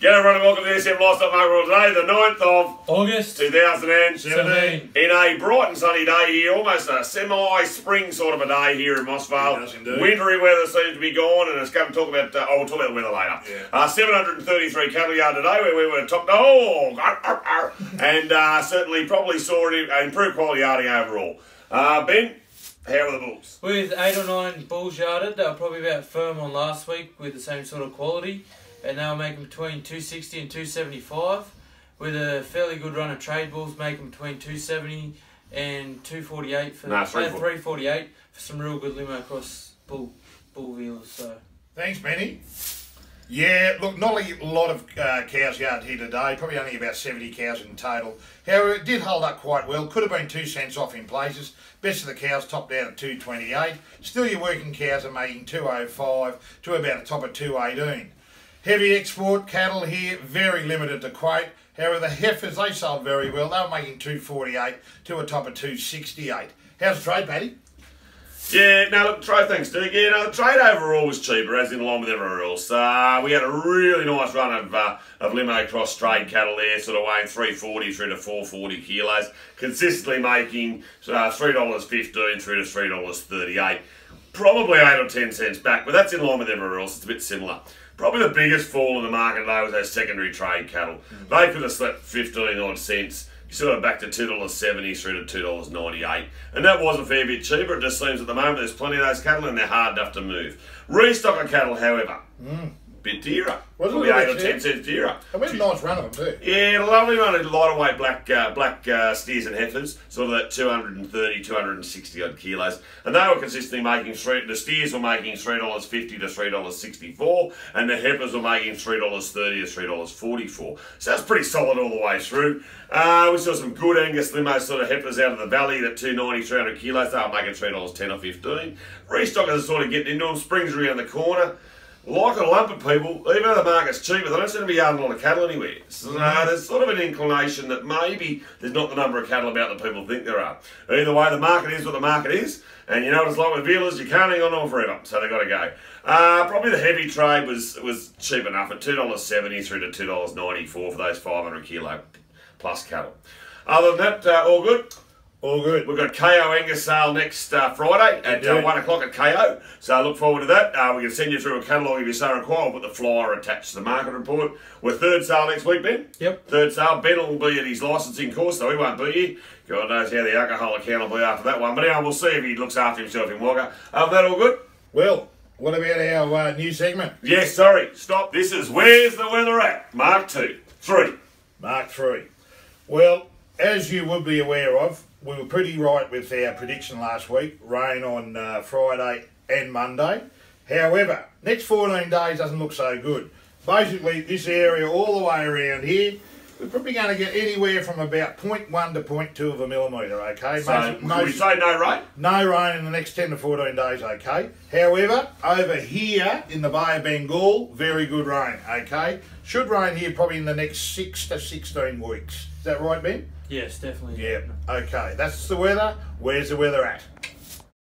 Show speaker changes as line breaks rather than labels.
G'day everyone and welcome to the SM Livestock Market World today, the 9th of
August
2017. In a bright and sunny day here, almost a semi-spring sort of a day here in Mossvale.
Yes, indeed.
Wintry weather seems to be gone, and it's going to talk about, we'll talk about the weather later.
Yeah.
733 cattle yard today where we were top and certainly probably saw an improved quality yarding overall. Ben, how are the bulls?
with 8 or 9 bulls yarded. They were probably about firm on last week with the same sort of quality, and they were making between 260 and 275 with a fairly good run of trade bulls making between 270 and 248 for 348 for some real good limo across bull wheels. So
Thanks, Benny. Yeah, look, not a lot of cows yard here today, probably only about 70 cows in total. However, it did hold up quite well, could have been 2 cents off in places. Best of the cows topped out at 228. Still your working cows are making 205 to about a top of 218. Heavy export cattle here, very limited to quote. However, the heifers, they sold very well. They were making 248 to a top of 268. How's the trade, Paddy?
Yeah, no, look, trade, thanks, Duke. Yeah, no, the trade overall was cheaper, as in line with everywhere else. We had a really nice run of limo cross trade cattle there, sort of weighing 340 through to 440 kilos, consistently making $3.15 through to $3.38. Probably 8 or 10 cents back, but that's in line with everywhere else. It's a bit similar. Probably the biggest fall in the market today was those secondary trade cattle. They could have slept 15 odd cents. You sort of back to $2.70 through to $2.98. And that was a fair bit cheaper. It just seems at the moment there's plenty of those cattle and they're hard enough to move. Restocker cattle, however, bit dearer.
Was it
Probably
a
8
bit
or 10 cents dearer.
And we had a nice run of them too.
Yeah, a lovely run of lighter weight black steers and heifers, sort of that 230, 260 odd kilos. And they were consistently making the steers were making $3.50 to $3.64, and the heifers were making $3.30 to $3.44. So that's pretty solid all the way through. We saw some good Angus limo sort of heifers out of the valley, that 290, 300 kilos, they were making $3.10 or $15. Restockers are sort of getting into them, springs around the corner. Like a lump of people, even though the market's cheaper, they don't seem to be yarding a lot of cattle anywhere. So there's sort of an inclination that maybe there's not the number of cattle about that people think there are. Either way, the market is what the market is, and you know what it's like with dealers, you can't hang on to them forever, so they've got to go. Probably the heavy trade was cheap enough at $2.70 through to $2.94 for those 500 kilo plus cattle. Other than that, all good.
All good.
We've got KO Angus sale next Friday at 1 o'clock at KO, so I look forward to that. We can send you through a catalogue if you so require. We'll put the flyer attached to the market report. We're third sale next week, Ben.
Yep.
Third sale. Ben will be at his licensing course, so he won't be here. God knows how the alcohol account will be after that one. But anyway, we'll see if he looks after himself in Wagga. That all good?
Well, what about our new segment?
Yes, sorry. Stop. This is Where's the Weather At? Mark 2. 3.
Mark 3. Well, as you would be aware of, we were pretty right with our prediction last week. Rain on Friday and Monday. However, next 14 days doesn't look so good. Basically, this area all the way around here, we're probably going to get anywhere from about 0.1 to 0.2 of a millimetre, okay?
So, can we say no rain?
No rain in the next 10 to 14 days, okay? However, over here in the Bay of Bengal, very good rain, okay? Should rain here probably in the next 6 to 16 weeks. Is that right, Ben?
yes, definitely.
Yeah, okay. That's the weather. Where's the weather at?